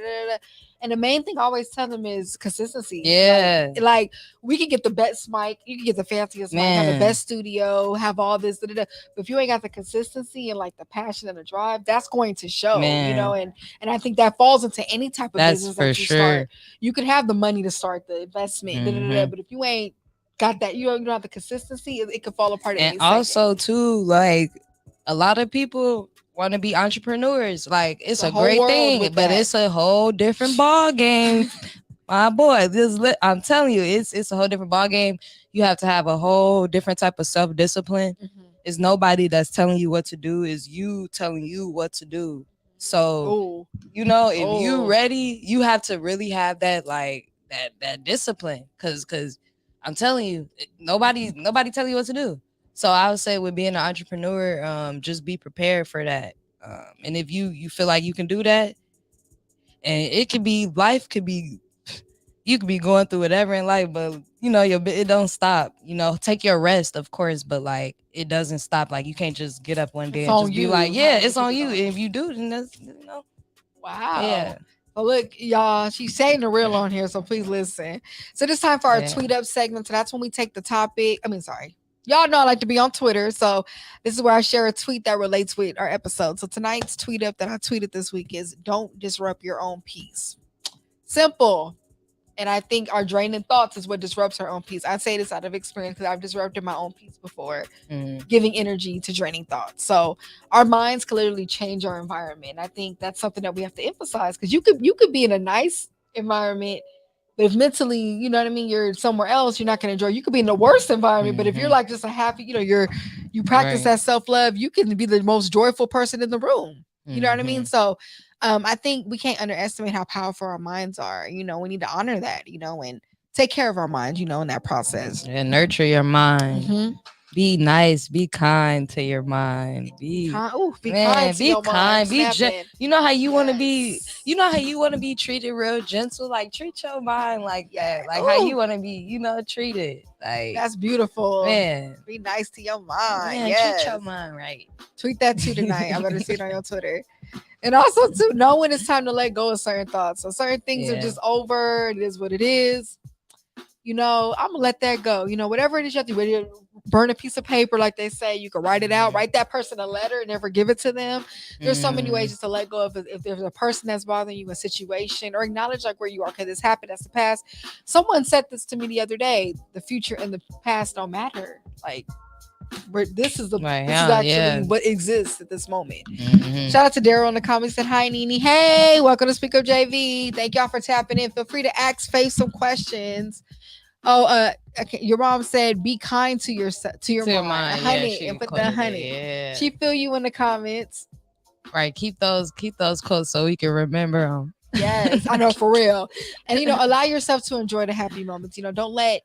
And the main thing I always tell them is consistency. Yeah. Like we can get the best mic, you can get the fanciest mic, have the best studio, have all this, but if you ain't got the consistency and like the passion and the drive, that's going to show, you know, and I think that falls into any type of business that you start. You can have the money to start the investment, but if you ain't got that, you don't have the consistency, it could fall apart. And also too, like a lot of people want to be entrepreneurs. Like it's a great thing, but it's a whole different ball game. My boy, I'm telling you, it's a whole different ball game. You have to have a whole different type of self-discipline. It's nobody that's telling you what to do, is you telling you what to do. So you know, if you ready, you have to really have that like that discipline, because I'm telling you, nobody telling you what to do. So I would say with being an entrepreneur, just be prepared for that. And if you feel like you can do that, and it could be, life could be, you could be going through whatever in life, but you know, it don't stop. You know, take your rest, of course, but like it doesn't stop. Like you can't just get up one day and just be like, yeah, it's on you. And if you do, then that's, you know. Wow. Yeah. But look, y'all, she's saying the real on here, so please listen. So this time for our tweet up segment. So that's when we take the topic. Y'all know I like to be on Twitter. So this is where I share a tweet that relates with our episode. So tonight's tweet up that I tweeted this week is, don't disrupt your own peace. Simple. And I think our draining thoughts is what disrupts our own peace. I say this out of experience because I've disrupted my own peace before, giving energy to draining thoughts. So our minds can literally change our environment. And I think that's something that we have to emphasize, because you could be in a nice environment, but if mentally, you know what I mean, you're somewhere else, you're not going to enjoy. You could be in the worst environment, but if you're like just a happy, you know, you practice that self-love, you can be the most joyful person in the room. You know what I mean? So I think we can't underestimate how powerful our minds are. You know, we need to honor that, you know, and take care of our minds, you know, in that process. And nurture your mind. Be nice, be kind to your mind. Be kind. You know how you want to be, you know how you want to be treated real gentle. Like treat your mind like that. Like how you want to be, you know, treated. Like that's beautiful. Man. Be nice to your mind. Treat your mind right. Tweet that too tonight. I better see it on your Twitter. And also to know when it's time to let go of certain thoughts. So certain things are just over. It is what it is. I'm gonna let that go. Whatever it is you have to do, whether you burn a piece of paper, like they say, you can write it out, write that person a letter and never give it to them. There's so many ways just to let go of it. If there's a person that's bothering you, a situation, or acknowledge like where you are, because it's happened, that's the past. Someone said this to me the other day: the future and the past don't matter. Like, this is actually what exists at this moment. Shout out to Daryl in the comments. Said hi, Nene. Hey, welcome to SpeakUpJV. Thank y'all for tapping in. Feel free to ask Faith some questions. Okay. Your mom said be kind to your mind. Honey, and put the honey. Yeah. She feel you in the comments. Right, keep those close so we can remember them. Yes, I know, for real. And allow yourself to enjoy the happy moments. Don't let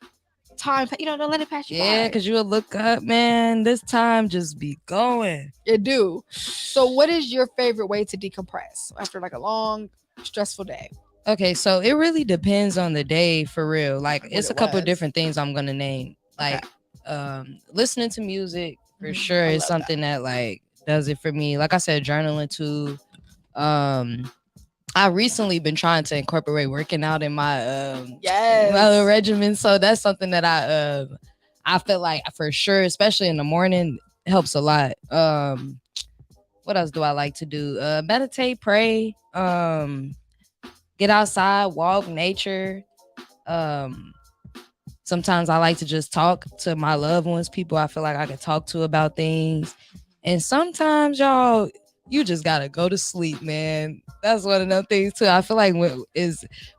time, don't let it pass you by. Yeah, because you will look up, man. This time just be going. It do. So, what is your favorite way to decompress after like a long, stressful day? Okay, so it really depends on the day, for real. Like, it's a couple of different things I'm gonna name. Like, listening to music for sure is something that like does it for me. Like I said, journaling too. I recently been trying to incorporate working out in my my regimen, so that's something that I feel like for sure, especially in the morning, helps a lot. What else do I like to do? Meditate, pray, get outside, walk, nature. Sometimes I like to just talk to my loved ones, people I feel like I can talk to about things. And sometimes, y'all, you just gotta go to sleep, man. That's one of them things too. I feel like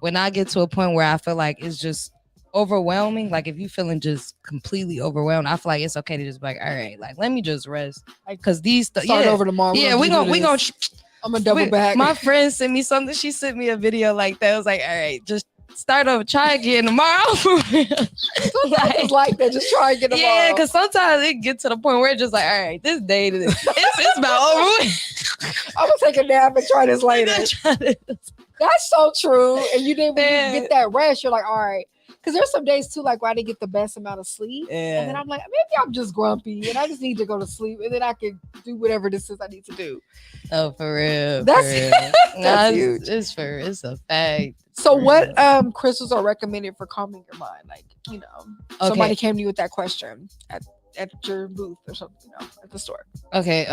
when I get to a point where I feel like it's just overwhelming, like if you feeling just completely overwhelmed, I feel like it's okay to just be like, all right, like let me just rest. Because these start over tomorrow. Yeah, we gonna I'm gonna double back. My friend sent me something. She sent me a video like that. I was like, all right, just start over, try again tomorrow. Sometimes like that, just try again tomorrow. Yeah, because sometimes it gets to the point where it's just like, all right, this day, it's about over with. I'm gonna take a nap and try this later. That's so true. And you didn't get that rest. You're like, all right. Because there's some days too, like where I didn't get the best amount of sleep. Yeah. And then I'm like, maybe I'm just grumpy and I just need to go to sleep. And then I can do whatever this is I need to do. Oh, for real. That's huge. It's a fact. So what crystals are recommended for calming your mind? Like, somebody came to you with that question at your booth or something, at the store. Okay.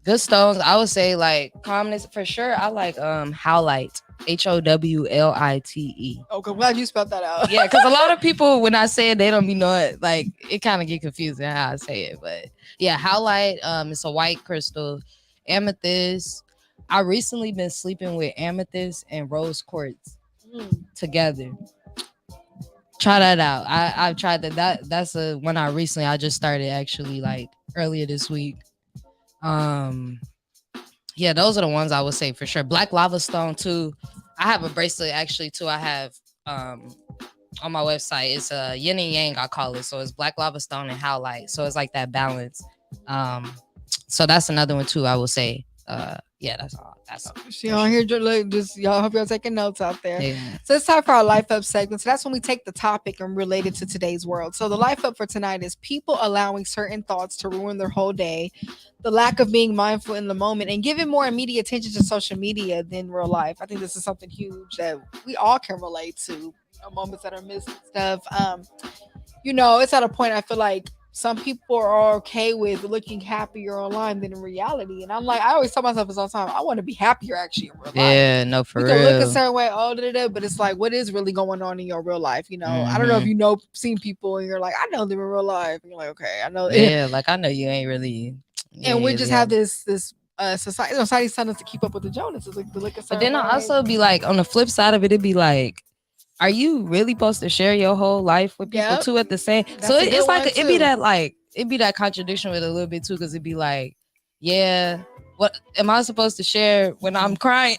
Good stones. I would say like calmness for sure. I like Howlite. HOWLITE. Okay, glad you spelled that out. Yeah, because a lot of people, when I say it, they don't be know it. Like it kind of get confusing how I say it, but yeah, Howlite. It's a white crystal. Amethyst. I recently been sleeping with amethyst and rose quartz together. Try that out. I've tried that. That's a one I just started actually like earlier this week. Yeah, those are the ones I would say for sure. Black lava stone too. I have a bracelet actually too. I have on my website. It's a yin and yang, I call it. So it's black lava stone and howlite. So it's like that balance. So that's another one too, I will say. Yeah, that's all. Y'all here, just y'all hope y'all taking notes out there. Yeah. So it's time for our Life Up segment. So that's when we take the topic and relate it to today's world. So the Life Up for tonight is people allowing certain thoughts to ruin their whole day, the lack of being mindful in the moment, and giving more immediate attention to social media than real life. I think this is something huge that we all can relate to. Moments that are missed and stuff. It's at a point I feel like some people are okay with looking happier online than in reality. And I'm like, I always tell myself this all the time, I want to be happier actually in real life. Yeah, no, for real. You can look a certain way, but it's like, what is really going on in your real life? I don't know if seen people and you're like, I know them in real life. And you're like, okay, I know. Yeah, like I know you ain't really. And we just have this society's telling us to keep up with the Joneses. Like, but then I also be like, on the flip side of it, it'd be like, are you really supposed to share your whole life with people too at the same? So it's like it'd be that contradiction with a little bit too, because it'd be like, yeah, what am I supposed to share when I'm crying?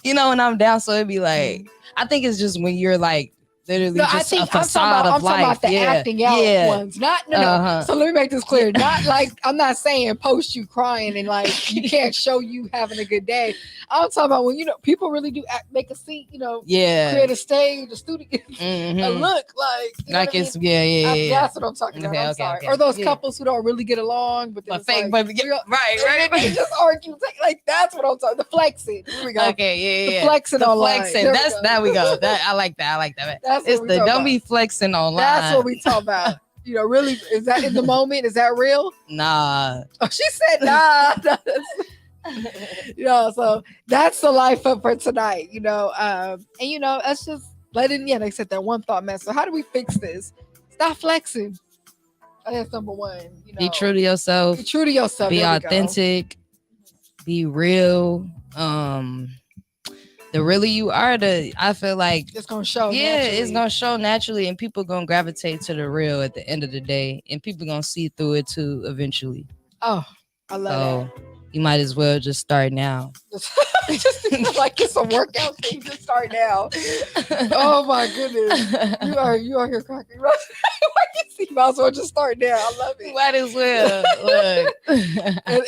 When I'm down. So it'd be like, I think it's just when you're like literally just a facade of life. I'm talking about the acting out ones. No. So let me make this clear. Not like, I'm not saying post you crying and like you can't show you having a good day. I'm talking about when people really do make a scene, create a stage, a studio, a look like it's yeah. That's what I'm talking about. I'm sorry. Or those couples who don't really get along, but fake, right. They just argue. Like that's what I'm talking. The flexing. Here we go. Okay, The flexing online. Flexing. There we go. That I like that. That's It's what we the talk don't about. be flexing online. That's what we talk about. Really, is that in the moment? Is that real? Nah. Oh, she said nah. So that's the life up for tonight. And that's just letting. Yeah, they said that one thought mess. So how do we fix this? Stop flexing. That's number one. Be true to yourself. Be true to yourself. Be authentic. Be real. The really you are, I feel like it's gonna show. Yeah, naturally. it's gonna show naturally, and people gonna gravitate to the real at the end of the day, and people gonna see through it too eventually. Oh, I love that. You might as well just start now. Just like it's a workout thing. Just start now. Oh my goodness, you are here cracking. You might as well just start now. I love it. Might as well. Look.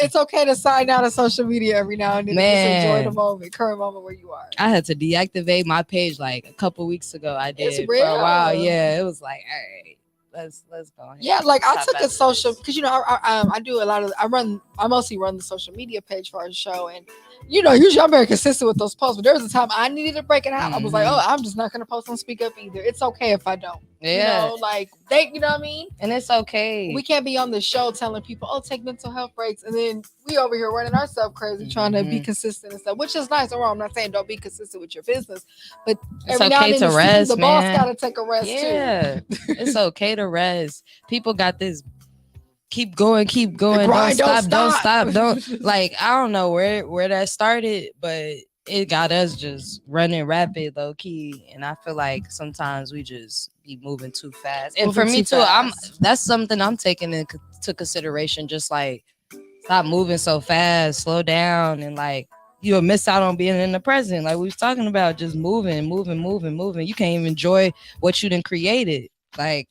It's okay to sign out of social media every now and then. Man. Just enjoy the current moment where you are. I had to deactivate my page like a couple weeks ago. I did It's for a real. while. Yeah, it was like, all right, let's go ahead. Yeah, like I Stop took a after social this. because I do a lot of I mostly run the social media page for our show, and usually I'm very consistent with those posts. But there was a time I needed to break it out. I was like, I'm just not gonna post on Speak Up either. It's okay if I don't. Yeah. Like they, you know what I mean? And it's okay. We can't be on the show telling people, oh, take mental health breaks, and then we over here running ourselves crazy trying to be consistent and stuff, which is nice or wrong. I'm not saying don't be consistent with your business, but It's every now okay and to then rest, the boss man. gotta take a rest too. Yeah, it's okay to rest. People got this. Keep going, grind, don't don't stop. stop. Like I don't know where that started, but it got us just running rapid, low key. And I feel like sometimes we just be moving too fast. And for me too, that's something I'm taking into consideration. Just like stop moving so fast, slow down, and like you'll miss out on being in the present. Like we was talking about, just moving. You can't even enjoy what you done created. Like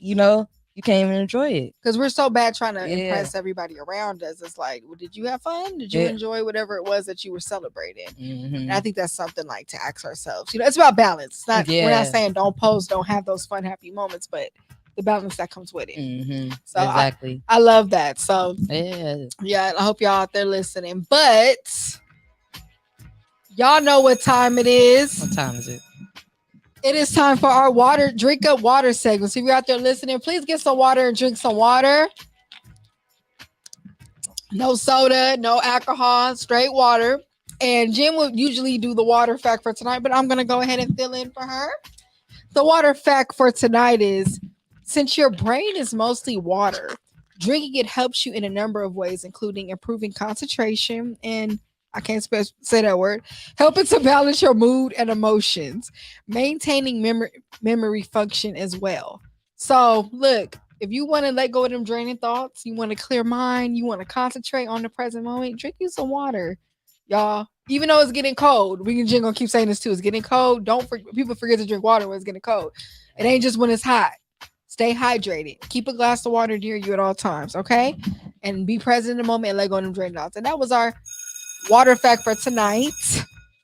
you can't even enjoy it because we're so bad trying to impress everybody around us. It's like, well, did you have fun? Did you enjoy whatever it was that you were celebrating? And I think that's something like to ask ourselves. It's about balance. It's not. We're not saying don't post, don't have those fun, happy moments, but the balance that comes with it. So exactly. I love that. So yeah. I hope y'all out there listening. But y'all know what time it is. What time is it? It is time for our drink up water segment. So if you're out there listening, please get some water and drink some water. No soda, no alcohol, straight water. And Jen would usually do the water fact for tonight, but I'm going to go ahead and fill in for her. The water fact for tonight is, since your brain is mostly water, drinking it helps you in a number of ways, including improving concentration and I can't say that word. Helping to balance your mood and emotions, maintaining memory function as well. So look, if you want to let go of them draining thoughts, you want to clear mind, you want to concentrate on the present moment, drink you some water, y'all. Even though it's getting cold, Jen gonna keep saying this too. It's getting cold. People forget to drink water when it's getting cold. It ain't just when it's hot. Stay hydrated. Keep a glass of water near you at all times, okay? And be present in the moment and let go of them draining thoughts. And that was our water fact for tonight.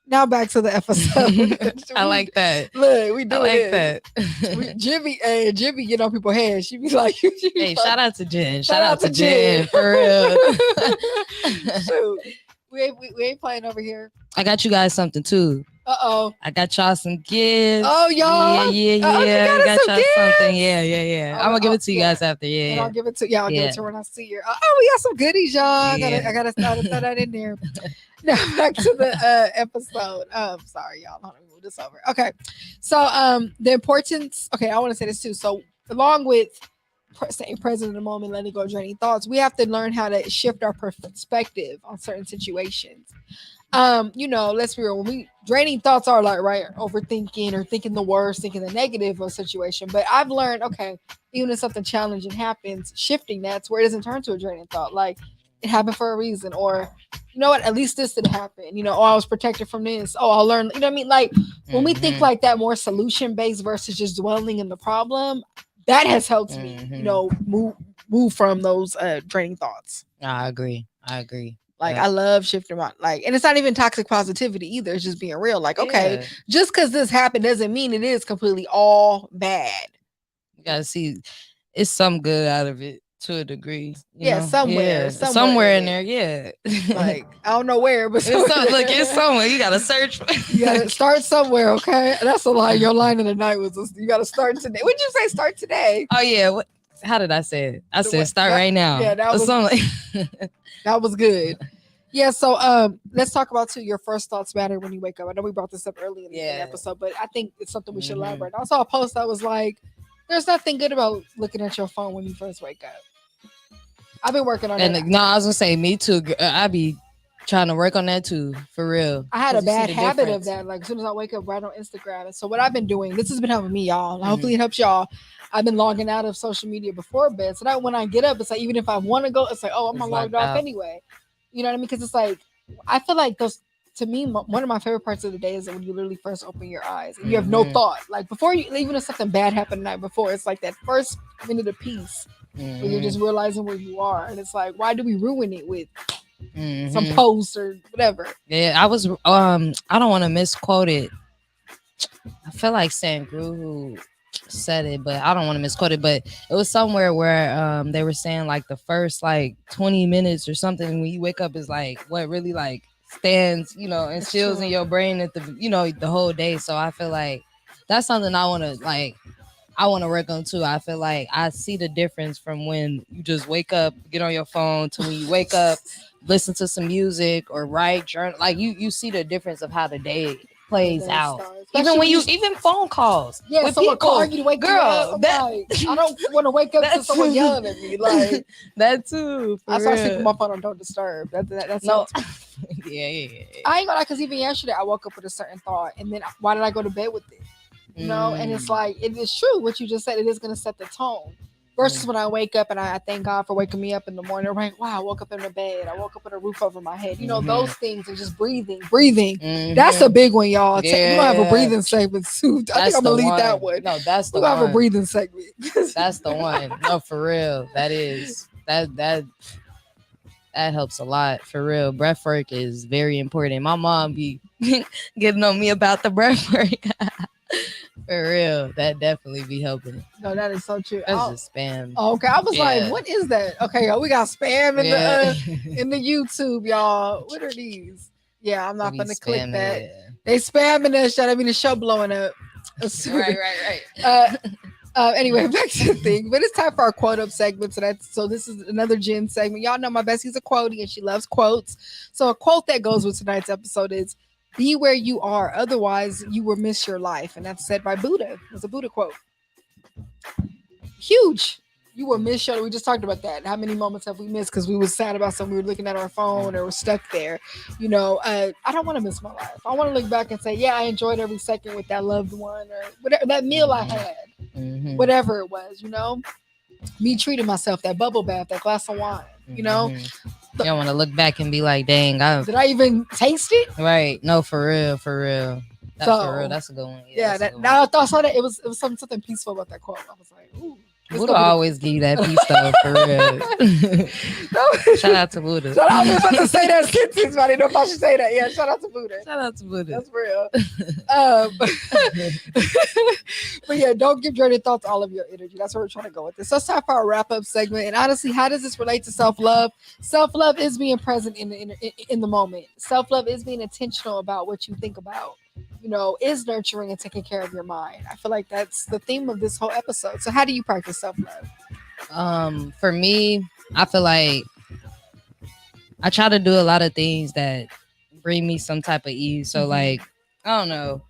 Now back to the episode. I like that. Look, we do that. Jimmy get on people's heads. She be like, hey, shout out to Jen. Shout out to Jen for real. Shoot. We ain't playing over here. I got you guys something too. I got y'all some gifts. Oh, y'all. Yeah. I got y'all something. Yeah. I'm gonna give it to you guys after. Yeah. And I'll give it to y'all. I'll give it to her when I see her. Oh, we got some goodies, y'all. I gotta throw that in there. Now back to the episode. Sorry, y'all. Let me move this over. Okay. So the importance. Okay, I want to say this too. So along with staying present in the moment, letting go of draining thoughts, we have to learn how to shift our perspective on certain situations. Let's be real. When draining thoughts are like, right, overthinking or thinking the worst, thinking the negative of a situation. But I've learned, okay, even if something challenging happens, shifting that to where it doesn't turn to a draining thought. Like it happened for a reason, or you know what, at least this didn't happen. I was protected from this. Oh, I'll learn. You know what I mean? Like when we think like that, more solution based versus just dwelling in the problem, that has helped me, move from those draining thoughts. I agree. Like I love shifting my and it's not even toxic positivity either. It's just being real. Like, okay, just because this happened doesn't mean it is completely all bad. You gotta see it's some good out of it. to a degree. Yeah, somewhere in there. Yeah, like I don't know where, but it's somewhere. You gotta search. You gotta start somewhere, okay? That's a lie. Your line of the night was you gotta start today. Would you say start today? Oh yeah. What? How did I say it? I said start right now. Yeah, that was that was good. Yeah, so let's talk about your first thoughts matter when you wake up. I know we brought this up early in the episode, but I think it's something we should elaborate. I saw a post that was like, "There's nothing good about looking at your phone when you first wake up." I've been working on that. No, I was gonna say me too. I be trying to work on that too, for real. I had a bad habit of that. Like as soon as I wake up, right on Instagram. And so what I've been doing, this has been helping me, y'all. Hopefully it helps y'all. I've been logging out of social media before bed, so that when I get up, it's like even if I want to go, it's like, oh, I'm gonna log off anyway. You know what I mean? Because it's like I feel like those. To me, one of my favorite parts of the day is when you literally first open your eyes and you have no thought. Like before you, even if something bad happened the night before, it's like that first minute of peace where you're just realizing where you are, and it's like, why do we ruin it with some posts or whatever? Yeah, I was. I don't want to misquote it. I feel like Sandru who said it, but I don't want to misquote it. But it was somewhere where they were saying like the first like 20 minutes or something when you wake up is like what really like stands, and chills in your brain at the the whole day. So I feel like that's something I want to work on too. I feel like I see the difference from when you just wake up, get on your phone, to when you wake up, listen to some music or write journal. Like you see the difference of how the day plays out. Even when even phone calls. Yeah, when someone call you to wake you up. I don't want to wake up to someone yelling at me. Like that too. I start sleeping my phone on don't disturb. That's no. Yeah. I ain't gonna lie, because even yesterday I woke up with a certain thought, and then why did I go to bed with it? And it's like it is true what you just said. It is gonna set the tone. Versus when I wake up and I thank God for waking me up in the morning. I'm like, wow, I woke up in the bed. I woke up with a roof over my head. Those things are just breathing. That's a big one, y'all. Yeah. We don't have a breathing segment soon. I think I'm gonna leave that one. No, that's the one. We have a breathing segment. That's the one. No, for real. That is that helps a lot, for real. Breath work is very important. My mom be getting on me about the breath work. For real, that definitely be helping. No, that is so true. That's just spam. Oh, okay, I was like, what is that? Okay, we got spam in the YouTube, y'all. What are these? Yeah, I'm not gonna click that. Yeah. They spamming that shit. I mean, the show blowing up. Right. Anyway, back to the thing. But it's time for our quote up segment. So this is another Jen segment. Y'all know my bestie's a quotey and she loves quotes. So a quote that goes with tonight's episode is, "Be where you are, otherwise you will miss your life." And that's said by Buddha. It's a Buddha quote. Huge. You will miss your. We just talked about that. How many moments have we missed because we were sad about something? We were looking at our phone or we're stuck there. I don't want to miss my life. I want to look back and say, yeah, I enjoyed every second with that loved one or whatever, that meal I had, whatever it was. Me treating myself, that bubble bath, that glass of wine. You don't want to look back and be like, dang, did I even taste it? Right. No, for real. For real. That's a good one. Now I thought that it was something peaceful about that quote. I was like, ooh. Buddha always give you that peace though, for real. Shout out to Buddha. I was about to say that sentence, but I didn't know if I should say that. Yeah, shout out to Buddha. Shout out to Buddha. That's real. But yeah, don't give your thoughts all of your energy. That's where we're trying to go with this. So it's time for our wrap-up segment. And honestly, how does this relate to self-love? Self-love is being present in the moment. Self-love is being intentional about what you think about. Is nurturing and taking care of your mind. I feel like that's the theme of this whole episode. So how do you practice self-love? For me, I feel like I try to do a lot of things that bring me some type of ease. So like, I don't know,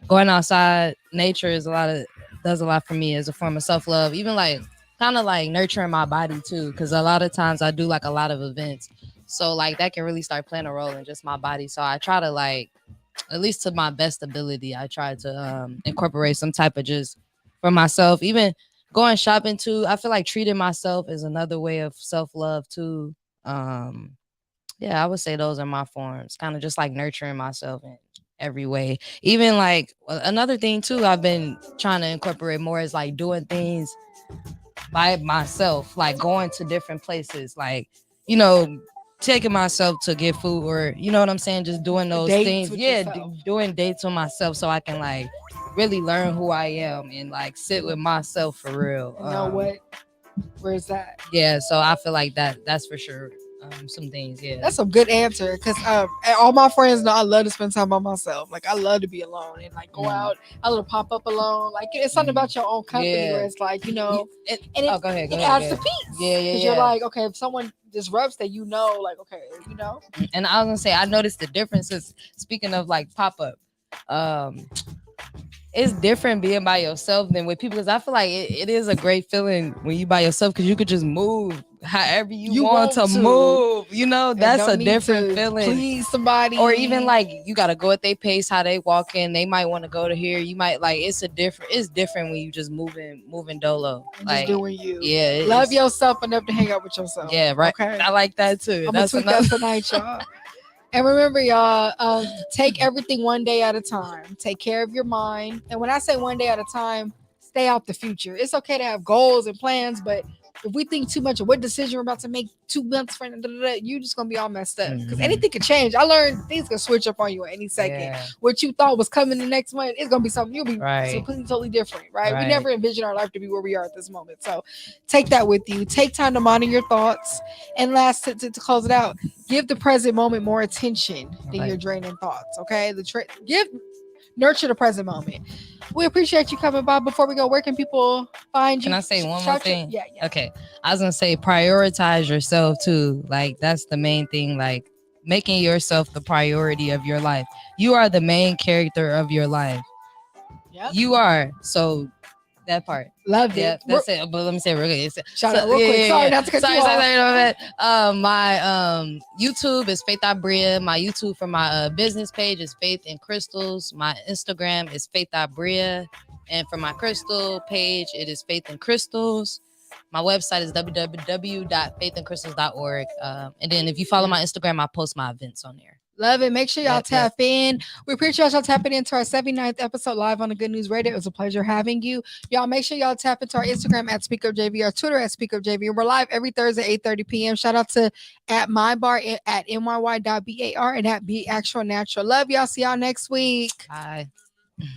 going outside, nature does a lot for me as a form of self-love. Even like kind of like nurturing my body too, because a lot of times I do like a lot of events. So like that can really start playing a role in just my body. So I try to like, at least to my best ability, I try to incorporate some type of just for myself. Even going shopping too, I feel like treating myself is another way of self-love too. I would say those are my forms, kind of just like nurturing myself in every way. Even like another thing too, I've been trying to incorporate more is like doing things by myself, like going to different places, like, taking myself to get food, or what I'm saying, just doing those things. Doing dates with myself so I can like really learn who I am and like sit with myself for real. What? Where's that? Yeah, so I feel like that's for sure. Some things, yeah. That's a good answer because all my friends know I love to spend time by myself. Like I love to be alone and like go out. I love to pop up alone. Like it's something about your own company where it's like go ahead. it adds to peace. Yeah. Because you're like, okay, if someone disrupts that, like, okay, And I was gonna say, I noticed the differences. Speaking of like pop up, it's different being by yourself than with people because I feel like it is a great feeling when you by yourself because you could just move however you want to move. That's a different feeling. Please somebody, or even like you gotta go at their pace, how they walk in. They might want to go to here. You might like it's different when you just moving dolo, like just doing you. Yeah, love yourself enough to hang out with yourself. Yeah, right. Okay, I like that too. I'm gonna tweet that tonight, y'all. And remember, y'all, take everything one day at a time. Take care of your mind. And when I say one day at a time, stay out the future. It's okay to have goals and plans, but if we think too much of what decision we're about to make 2 months from, you're just gonna be all messed up because anything can change. I learned things can switch up on you at any second. Yeah. What you thought was coming the next month, it's gonna be something you'll be completely totally different, right? We never envisioned our life to be where we are at this moment. So take that with you. Take time to monitor your thoughts. And last, to close it out, give the present moment more attention than your draining thoughts. Okay, nurture the present moment. We appreciate you coming by. Before we go, where can people find you? Can I say one more thing? Yeah. Okay. I was gonna say prioritize yourself too. Like that's the main thing. Like making yourself the priority of your life. You are the main character of your life. Yep. You are. So that part. Loved it. Yeah, that's it. But let me say it real quick. Shout out real quick. Sorry, not to cut you off. My YouTube is Faith Ibria. My YouTube for my business page is Faith and Crystals. My Instagram is Faith Ibria. And for my crystal page, it is Faith and Crystals. My website is www.faithandcrystals.org. And then if you follow my Instagram, I post my events on there. Love it. Make sure y'all tap in. We appreciate y'all tapping into our 79th episode live on the Good News Radio. It was a pleasure having you. Y'all make sure y'all tap into our Instagram at SpeakUpJV, our Twitter at SpeakUpJV. And we're live every Thursday, 8:30 p.m. Shout out to at mybar at myy.bar and at Be Actual Natural. Love y'all. See y'all next week. Bye. Yeah.